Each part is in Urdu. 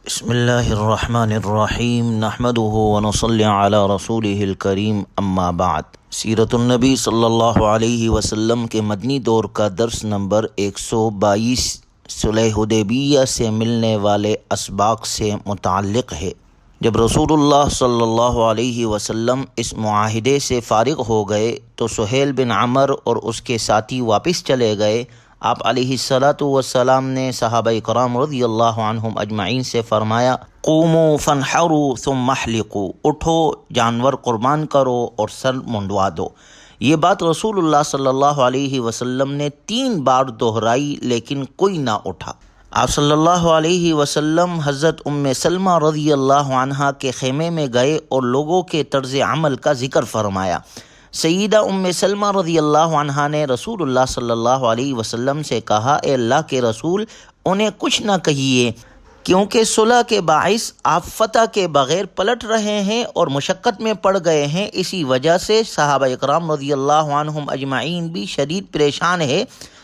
بسم اللہ الرحمن الرحیم نحمده ونصلی علی رسوله الکریم اما بعد۔ سیرت النبی صلی اللہ علیہ وسلم کے مدنی دور کا درس نمبر 122 صلح حدیبیہ سے ملنے والے اسباق سے متعلق ہے۔ جب رسول اللہ صلی اللہ علیہ وسلم اس معاہدے سے فارغ ہو گئے تو سہیل بن عمر اور اس کے ساتھی واپس چلے گئے۔ آپ علیہ السلام نے صحابہ کرام رضی اللہ عنہم اجمعین سے فرمایا، قوموا فانحروا ثم احلقوا، اٹھو جانور قربان کرو اور سر منڈوا دو۔ یہ بات رسول اللہ صلی اللہ علیہ وسلم نے 3 بار دہرائی لیکن کوئی نہ اٹھا۔ آپ صلی اللہ علیہ وسلم حضرت سلمہ رضی اللہ عنہا کے خیمے میں گئے اور لوگوں کے طرز عمل کا ذکر فرمایا۔ سیدہ سلمہ رضی اللہ عنہا نے رسول اللہ صلی اللہ علیہ وسلم سے کہا، اے اللہ کے رسول، انہیں کچھ نہ کہیے، کیونکہ صلح کے باعث آپ فتح کے بغیر پلٹ رہے ہیں اور مشقت میں پڑ گئے ہیں۔ اسی وجہ سے صحابہ اکرام رضی اللہ عنہم اجمعین بھی شدید پریشان ہے۔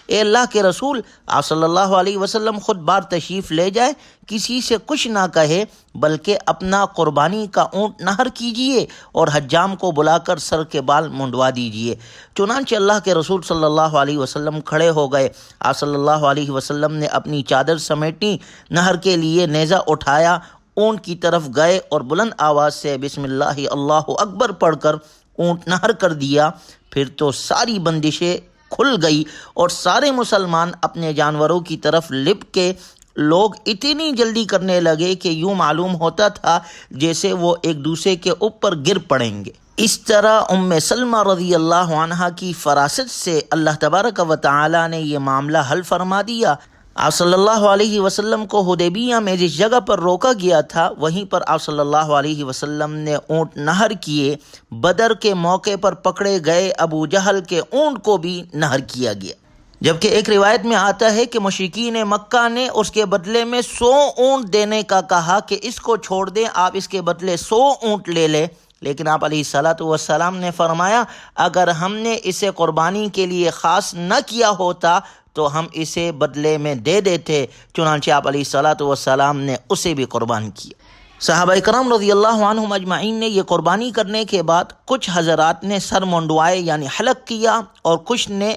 اے اللہ کے رسول، آپ صلی اللہ علیہ وسلم خود بار تشریف لے جائے، کسی سے کچھ نہ کہے، بلکہ اپنا قربانی کا اونٹ نہر کیجئے اور حجام کو بلا کر سر کے بال منڈوا دیجئے۔ چنانچہ اللہ کے رسول صلی اللہ علیہ وسلم کھڑے ہو گئے۔ آپ صلی اللہ علیہ وسلم نے اپنی چادر سمیٹی، نہر کے لیے نیزہ اٹھایا، اونٹ کی طرف گئے اور بلند آواز سے بسم اللہ اللہ اکبر پڑھ کر اونٹ نہر کر دیا۔ پھر تو ساری بندشیں کھل گئی اور سارے مسلمان اپنے جانوروں کی طرف لپٹ کے لوگ اتنی جلدی کرنے لگے کہ یوں معلوم ہوتا تھا جیسے وہ ایک دوسرے کے اوپر گر پڑیں گے۔ اس طرح سلمہ رضی اللہ عنہا کی فراست سے اللہ تبارک و تعالی نے یہ معاملہ حل فرما دیا۔ آپ صلی اللہ علیہ وسلم کو حدیبیہ میں جس جگہ پر روکا گیا تھا وہیں پر آپ صلی اللہ علیہ وسلم نے اونٹ نہر کیے۔ بدر کے موقع پر پکڑے گئے ابو جہل کے اونٹ کو بھی نہر کیا گیا، جبکہ ایک روایت میں آتا ہے کہ مشرکین مکہ نے اس کے بدلے میں 100 اونٹ دینے کا کہا کہ اس کو چھوڑ دیں، آپ اس کے بدلے 100 اونٹ لے لیں، لیکن آپ علیہ السلام نے فرمایا، اگر ہم نے اسے قربانی کے لیے خاص نہ کیا ہوتا تو ہم اسے بدلے میں دے دیتے۔ چنانچہ آپ علیہ السلام نے اسے بھی قربان کیا۔ صحابہ کرام رضی اللہ عنہم اجمعین نے یہ قربانی کرنے کے بعد کچھ حضرات نے سر منڈوائے یعنی حلق کیا اور کچھ نے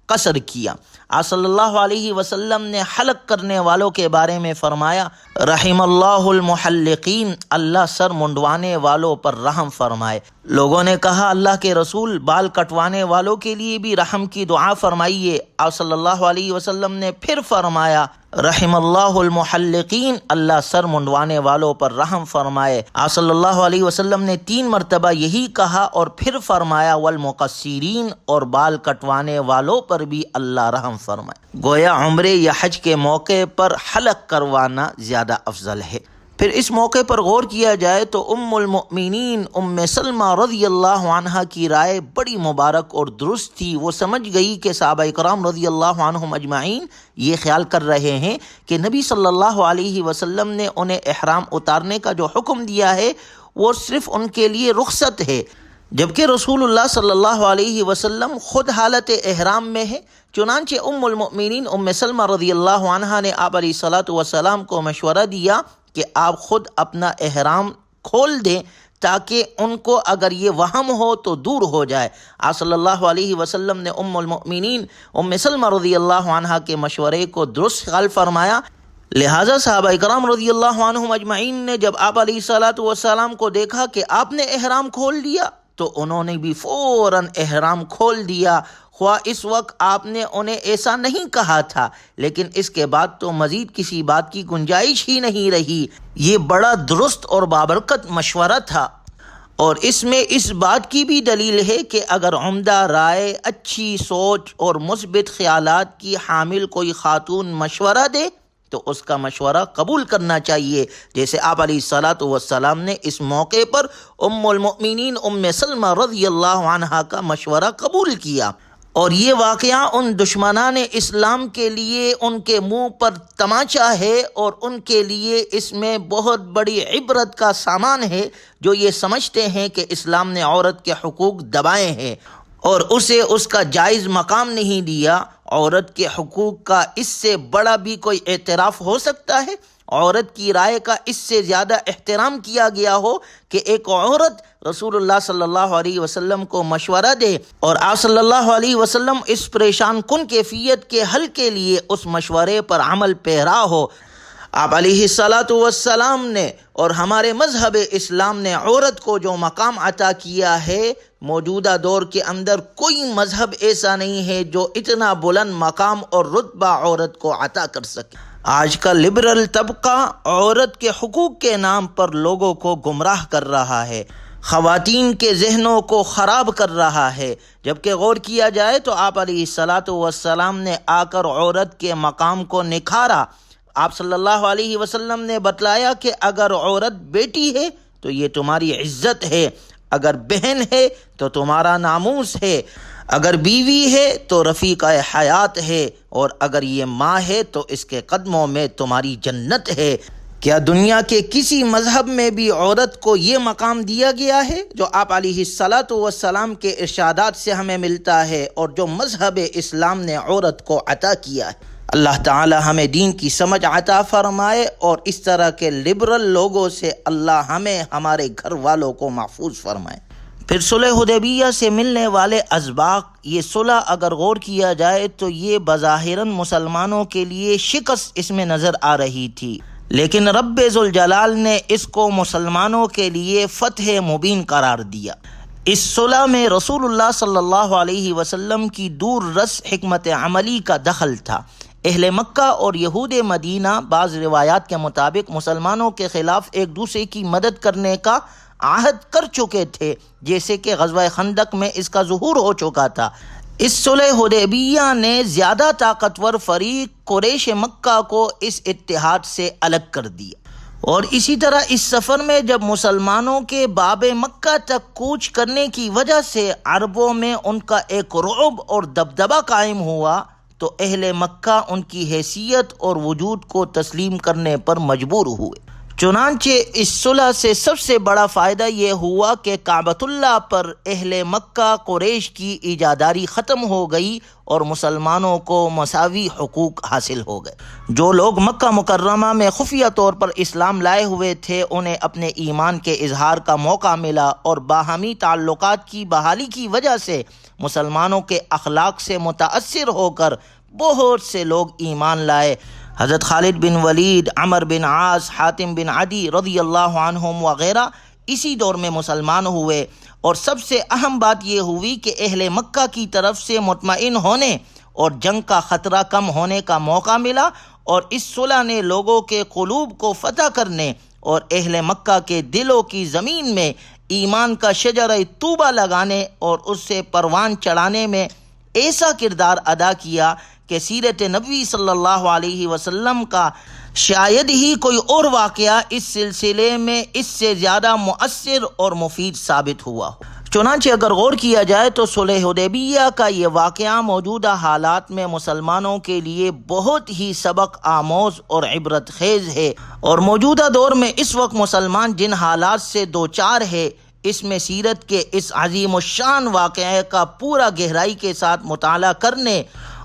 قصر کیا۔ آپ صلی اللہ علیہ وسلم نے حلق کرنے والوں کے بارے میں فرمایا، رحم اللہ المحلقین، اللہ سر منڈوانے والوں پر رحم فرمائے۔ لوگوں نے کہا، اللہ کے رسول، بال کٹوانے والوں کے لیے بھی رحم کی دعا فرمائیے۔ آپ صلی اللہ علیہ وسلم نے پھر فرمایا، رحم اللہ المحلقین، اللہ سر منڈوانے والوں پر رحم فرمائے۔ آپ صلی اللہ علیہ وسلم نے 3 مرتبہ یہی کہا اور پھر فرمایا، والمقصرین، اور بال کٹوانے والوں پر بھی اللہ رحم فرمائے۔ گویا عمرے یا حج کے موقع پر حلق کروانا زیادہ افضل ہے۔ پھر اس موقع پر غور کیا جائے تو المؤمنین سلمہ رضی اللہ عنہا کی رائے بڑی مبارک اور درست تھی۔ وہ سمجھ گئی کہ صحابہ کرام رضی اللہ عنہم اجمعین یہ خیال کر رہے ہیں کہ نبی صلی اللہ علیہ وسلم نے انہیں احرام اتارنے کا جو حکم دیا ہے وہ صرف ان کے لیے رخصت ہے، جبکہ رسول اللہ صلی اللہ علیہ وسلم خود حالت احرام میں ہے۔ چنانچہ المؤمنین سلمہ رضی اللہ عنہا نے آپ علیہ السلام کو مشورہ دیا کہ آپ خود اپنا احرام کھول دیں تاکہ ان کو اگر یہ وہم ہو تو دور ہو جائے۔ آپ صلی اللہ علیہ وسلم نے المؤمنین سلمہ رضی اللہ عنہا کے مشورے کو درست خیال فرمایا۔ لہٰذا صحابہ کرام رضی اللہ عنہم اجمعین نے جب آپ علیہ السلام کو دیکھا کہ آپ نے احرام کھول دیا تو انہوں نے بھی فوراً احرام کھول دیا، خواہ اس وقت آپ نے انہیں ایسا نہیں کہا تھا، لیکن اس کے بعد تو مزید کسی بات کی گنجائش ہی نہیں رہی۔ یہ بڑا درست اور بابرکت مشورہ تھا، اور اس میں اس بات کی بھی دلیل ہے کہ اگر عمدہ رائے، اچھی سوچ اور مثبت خیالات کی حامل کوئی خاتون مشورہ دے تو اس کا مشورہ قبول کرنا چاہیے، جیسے آپ علیہ السلام نے اس موقع پر المؤمنین سلمہ رضی اللہ عنہا کا مشورہ قبول کیا۔ اور یہ واقعہ ان دشمنان اسلام کے لیے ان کے منہ پر تماچا ہے اور ان کے لیے اس میں بہت بڑی عبرت کا سامان ہے، جو یہ سمجھتے ہیں کہ اسلام نے عورت کے حقوق دبائے ہیں اور اسے اس کا جائز مقام نہیں دیا۔ عورت کے حقوق کا اس سے بڑا بھی کوئی اعتراف ہو سکتا ہے؟ عورت کی رائے کا اس سے زیادہ احترام کیا گیا ہو کہ ایک عورت رسول اللہ صلی اللہ علیہ وسلم کو مشورہ دے اور آپ صلی اللہ علیہ وسلم اس پریشان کن کیفیت کے حل کے لیے اس مشورے پر عمل پیرا ہو۔ آپ علیہ السلام نے اور ہمارے مذہب اسلام نے عورت کو جو مقام عطا کیا ہے، موجودہ دور کے اندر کوئی مذہب ایسا نہیں ہے جو اتنا بلند مقام اور رتبہ عورت کو عطا کر سکے۔ آج کا لبرل طبقہ عورت کے حقوق کے نام پر لوگوں کو گمراہ کر رہا ہے، خواتین کے ذہنوں کو خراب کر رہا ہے، جبکہ غور کیا جائے تو آپ علیہ السلام نے آ کر عورت کے مقام کو نکھارا۔ آپ صلی اللہ علیہ وسلم نے بتلایا کہ اگر عورت بیٹی ہے تو یہ تمہاری عزت ہے، اگر بہن ہے تو تمہارا ناموس ہے، اگر بیوی ہے تو رفیقہ حیات ہے، اور اگر یہ ماں ہے تو اس کے قدموں میں تمہاری جنت ہے۔ کیا دنیا کے کسی مذہب میں بھی عورت کو یہ مقام دیا گیا ہے جو آپ علیہ السلام کے ارشادات سے ہمیں ملتا ہے اور جو مذہب اسلام نے عورت کو عطا کیا ہے؟ اللہ تعالی ہمیں دین کی سمجھ عطا فرمائے اور اس طرح کے لبرل لوگوں سے اللہ ہمیں ہمارے گھر والوں کو محفوظ فرمائے۔ پھر صلح حدیبیہ سے ملنے والے اسباق، یہ صلح اگر غور کیا جائے تو یہ بظاہراً مسلمانوں کے لیے شکست اس میں نظر آ رہی تھی، لیکن رب ذوالجلال نے اس کو مسلمانوں کے لیے فتح مبین قرار دیا۔ اس صلح میں رسول اللہ صلی اللہ علیہ وسلم کی دور رس حکمت عملی کا دخل تھا۔ اہل مکہ اور یہود مدینہ بعض روایات کے مطابق مسلمانوں کے خلاف ایک دوسرے کی مدد کرنے کا عہد کر چکے تھے، جیسے کہ غزوہ خندق میں اس کا ظہور ہو چکا تھا۔ اس صلح حدیبیہ نے زیادہ طاقتور فریق قریش مکہ کو اس اتحاد سے الگ کر دیا، اور اسی طرح اس سفر میں جب مسلمانوں کے باب مکہ تک کوچ کرنے کی وجہ سے عربوں میں ان کا ایک رعب اور دبدبہ قائم ہوا تو اہل مکہ ان کی حیثیت اور وجود کو تسلیم کرنے پر مجبور ہوئے۔ چنانچہ اس صلح سے سب سے بڑا فائدہ یہ ہوا کہ کعبۃ اللہ پر اہل مکہ قریش کی ایجاداری ختم ہو گئی اور مسلمانوں کو مساوی حقوق حاصل ہو گئے۔ جو لوگ مکہ مکرمہ میں خفیہ طور پر اسلام لائے ہوئے تھے انہیں اپنے ایمان کے اظہار کا موقع ملا، اور باہمی تعلقات کی بحالی کی وجہ سے مسلمانوں کے اخلاق سے متاثر ہو کر بہت سے لوگ ایمان لائے۔ حضرت خالد بن ولید، عمر بن عاص، حاتم بن عدی رضی اللہ عنہم وغیرہ اسی دور میں مسلمان ہوئے، اور سب سے اہم بات یہ ہوئی کہ اہل مکہ کی طرف سے مطمئن ہونے اور جنگ کا خطرہ کم ہونے کا موقع ملا، اور اس صلح نے لوگوں کے قلوب کو فتح کرنے اور اہل مکہ کے دلوں کی زمین میں ایمان کا شجرہ طوبہ لگانے اور اس سے پروان چڑھانے میں ایسا کردار ادا کیا کہ سیرت نبوی صلی اللہ علیہ وسلم کا شاید ہی کوئی اور واقعہ اس سلسلے میں اس سے زیادہ مؤثر اور مفید ثابت ہوا ہو۔ چنانچہ اگر غور کیا جائے تو صلح حدیبیہ کا یہ واقعہ موجودہ حالات میں مسلمانوں کے لیے بہت ہی سبق آموز اور عبرت خیز ہے، اور موجودہ دور میں اس وقت مسلمان جن حالات سے دوچار ہے، اس میں سیرت کے اس عظیم الشان واقعے کا پورا گہرائی کے ساتھ مطالعہ کرنے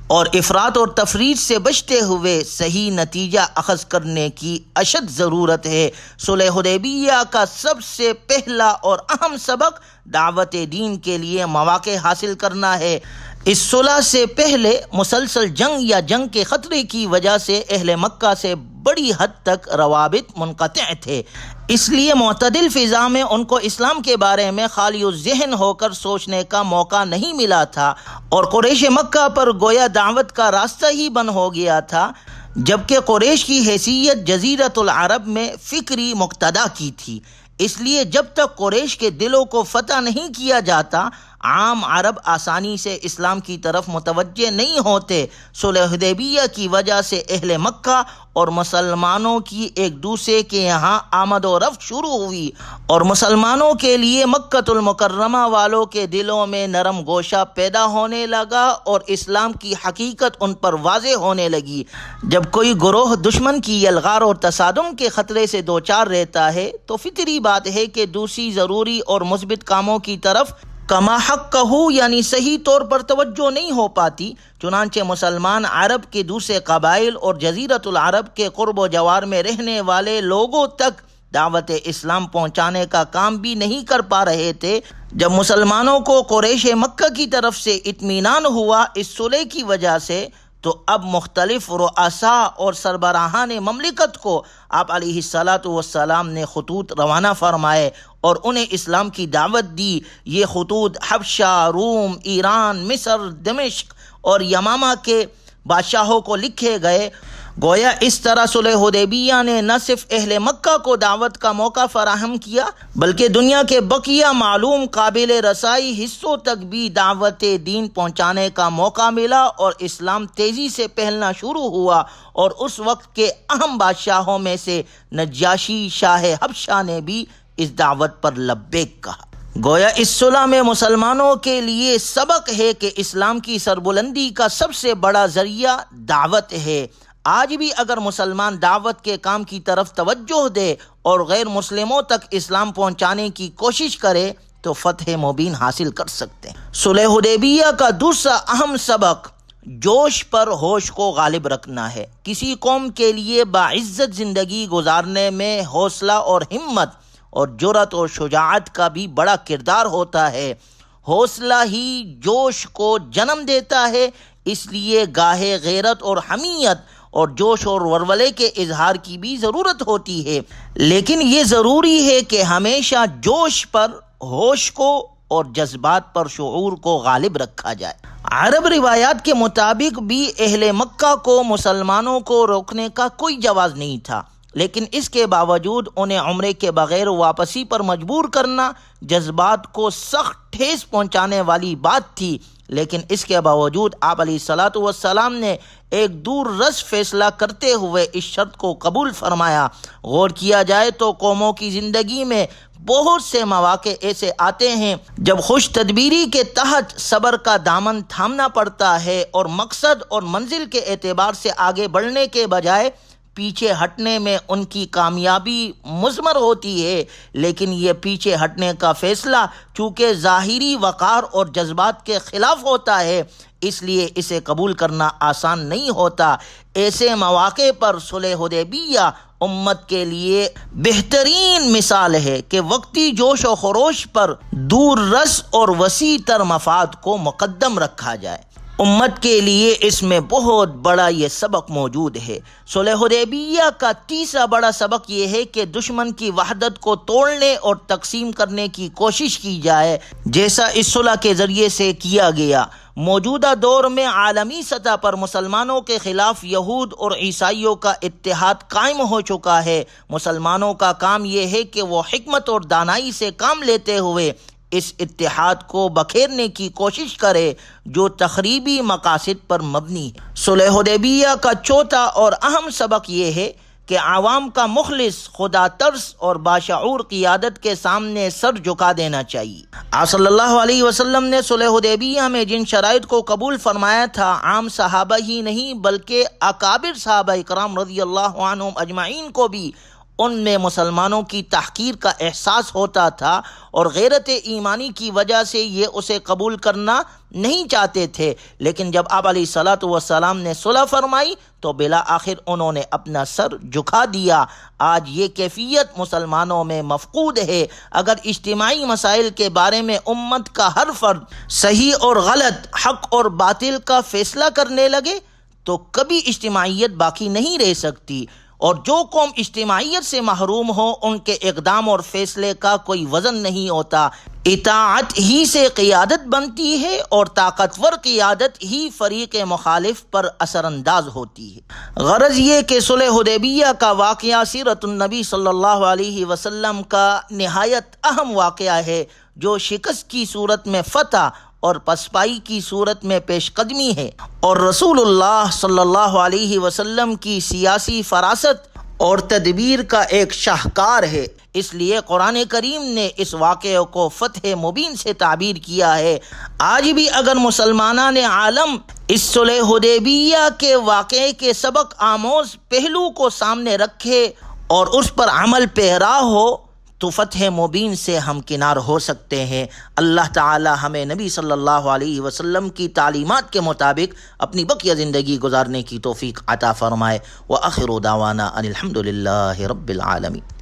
اور افراط اور تفریط سے بچتے ہوئے صحیح نتیجہ اخذ کرنے کی اشد ضرورت ہے۔ صلح حدیبیہ کا سب سے پہلا اور اہم سبق دعوت دین کے لیے مواقع حاصل کرنا ہے۔ اس صلح سے پہلے مسلسل جنگ یا جنگ کے خطرے کی وجہ سے اہل مکہ سے بڑی حد تک روابط منقطع تھے، اس لیے معتدل فضا میں ان کو اسلام کے بارے میں خالی الذہن ہو کر سوچنے کا موقع نہیں ملا تھا، اور قریش مکہ پر گویا دعوت کا راستہ ہی بند ہو گیا تھا، جبکہ قریش کی حیثیت جزیرۃ العرب میں فکری مقتدا کی تھی۔ اس لیے جب تک قریش کے دلوں کو فتح نہیں کیا جاتا، عام عرب آسانی سے اسلام کی طرف متوجہ نہیں ہوتے۔ صلح حدیبیہ کی وجہ سے اہل مکہ اور مسلمانوں کی ایک دوسرے کے یہاں آمد و رفت شروع ہوئی، اور مسلمانوں کے لیے مکۃ المکرمہ والوں کے دلوں میں نرم گوشہ پیدا ہونے لگا اور اسلام کی حقیقت ان پر واضح ہونے لگی۔ جب کوئی گروہ دشمن کی یلغار اور تصادم کے خطرے سے دوچار رہتا ہے تو فطری بات ہے کہ دوسری ضروری اور مثبت کاموں کی طرف کما حق کہو یعنی صحیح طور پر توجہ نہیں ہو پاتی، چنانچہ مسلمان عرب کے دوسرے قبائل اور جزیرۃ العرب کے قرب و جوار میں رہنے والے لوگوں تک دعوت اسلام پہنچانے کا کام بھی نہیں کر پا رہے تھے۔ جب مسلمانوں کو قریش مکہ کی طرف سے اطمینان ہوا اس صلح کی وجہ سے، تو اب مختلف رؤساء اور سربراہان مملکت کو آپ علیہ السلام نے خطوط روانہ فرمائے اور انہیں اسلام کی دعوت دی۔ یہ خطوط حبشہ، روم، ایران، مصر، دمشق اور یمامہ کے بادشاہوں کو لکھے گئے۔ گویا اس طرح صلح حدیبیہ نے نہ صرف اہل مکہ کو دعوت کا موقع فراہم کیا، بلکہ دنیا کے بقیہ معلوم قابل رسائی حصوں تک بھی دعوت دین پہنچانے کا موقع ملا اور اسلام تیزی سے پھیلنا شروع ہوا، اور اس وقت کے اہم بادشاہوں میں سے نجاشی شاہ حبشہ نے بھی اس دعوت پر لبیک کہا۔ گویا اس صلح میں مسلمانوں کے لیے سبق ہے کہ اسلام کی سربلندی کا سب سے بڑا ذریعہ دعوت ہے۔ آج بھی اگر مسلمان دعوت کے کام کی طرف توجہ دے اور غیر مسلموں تک اسلام پہنچانے کی کوشش کرے تو فتح مبین حاصل کر سکتے ہیں۔ صلح حدیبیہ کا دوسرا اہم سبق جوش پر ہوش کو غالب رکھنا ہے۔ کسی قوم کے لیے باعزت زندگی گزارنے میں حوصلہ اور ہمت اور جرأت اور شجاعت کا بھی بڑا کردار ہوتا ہے۔ حوصلہ ہی جوش کو جنم دیتا ہے، اس لیے گاہے غیرت اور حمیت اور جوش اور ولولے کے اظہار کی بھی ضرورت ہوتی ہے، لیکن یہ ضروری ہے کہ ہمیشہ جوش پر ہوش کو اور جذبات پر شعور کو غالب رکھا جائے۔ عرب روایات کے مطابق بھی اہل مکہ کو مسلمانوں کو روکنے کا کوئی جواز نہیں تھا، لیکن اس کے باوجود انہیں عمرے کے بغیر واپسی پر مجبور کرنا جذبات کو سخت ٹھیس پہنچانے والی بات تھی۔ لیکن اس کے باوجود آپ علیہ السلام نے ایک دور رس فیصلہ کرتے ہوئے اس شرط کو قبول فرمایا۔ غور کیا جائے تو قوموں کی زندگی میں بہت سے مواقع ایسے آتے ہیں جب خوش تدبیری کے تحت صبر کا دامن تھامنا پڑتا ہے اور مقصد اور منزل کے اعتبار سے آگے بڑھنے کے بجائے پیچھے ہٹنے میں ان کی کامیابی مضمر ہوتی ہے، لیکن یہ پیچھے ہٹنے کا فیصلہ چونکہ ظاہری وقار اور جذبات کے خلاف ہوتا ہے، اس لیے اسے قبول کرنا آسان نہیں ہوتا۔ ایسے مواقع پر صلح حدیبیہ امت کے لیے بہترین مثال ہے کہ وقتی جوش و خروش پر دور رس اور وسیع تر مفاد کو مقدم رکھا جائے۔ امت کے لیے اس میں بہت بڑا یہ سبق موجود ہے۔ صلح حدیبیہ کا تیسرا بڑا سبق یہ ہے کہ دشمن کی وحدت کو توڑنے اور تقسیم کرنے کی کوشش کی جائے، جیسا اس صلح کے ذریعے سے کیا گیا۔ موجودہ دور میں عالمی سطح پر مسلمانوں کے خلاف یہود اور عیسائیوں کا اتحاد قائم ہو چکا ہے۔ مسلمانوں کا کام یہ ہے کہ وہ حکمت اور دانائی سے کام لیتے ہوئے اس اتحاد کو بکھیرنے کی کوشش کرے جو تخریبی مقاصد پر مبنی ہے۔ صلح حدیبیہ کا چوتھا اور اہم سبق یہ ہے کہ عوام کا مخلص، خدا ترس اور باشعور قیادت کے سامنے سر جھکا دینا چاہیے۔ آپ صلی اللہ علیہ وسلم نے صلح حدیبیہ میں جن شرائط کو قبول فرمایا تھا، عام صحابہ ہی نہیں بلکہ اکابر صحابہ کرام رضی اللہ عنہم اجمعین کو بھی ان میں مسلمانوں کی تحقیر کا احساس ہوتا تھا اور غیرت ایمانی کی وجہ سے یہ اسے قبول کرنا نہیں چاہتے تھے، لیکن جب آپ علیہ السلام نے صلح فرمائی تو بالآخر انہوں نے اپنا سر جھکا دیا۔ آج یہ کیفیت مسلمانوں میں مفقود ہے۔ اگر اجتماعی مسائل کے بارے میں امت کا ہر فرد صحیح اور غلط، حق اور باطل کا فیصلہ کرنے لگے تو کبھی اجتماعیت باقی نہیں رہ سکتی، اور جو قوم اجتماعیت سے محروم ہو ان کے اقدام اور فیصلے کا کوئی وزن نہیں ہوتا۔ اطاعت ہی سے قیادت بنتی ہے اور طاقتور قیادت ہی فریق مخالف پر اثر انداز ہوتی ہے۔ غرض یہ کہ صلح حدیبیہ کا واقعہ سیرت النبی صلی اللہ علیہ وسلم کا نہایت اہم واقعہ ہے، جو شکست کی صورت میں فتح اور پسپائی کی صورت میں پیش قدمی ہے، اور رسول اللہ صلی اللہ علیہ وسلم کی سیاسی فراست اور تدبیر کا ایک شاہکار ہے۔ اس لیے قرآن کریم نے اس واقعے کو فتح مبین سے تعبیر کیا ہے۔ آج بھی اگر مسلمانان عالم اس صلح حدیبیہ کے واقعے کے سبق آموز پہلو کو سامنے رکھے اور اس پر عمل پیرا ہو تو فتح مبین سے ہم کنار ہو سکتے ہیں۔ اللہ تعالی ہمیں نبی صلی اللہ علیہ وسلم کی تعلیمات کے مطابق اپنی بقیہ زندگی گزارنے کی توفیق عطا فرمائے۔ وآخر دعوانا ان الحمد للہ رب العالمین۔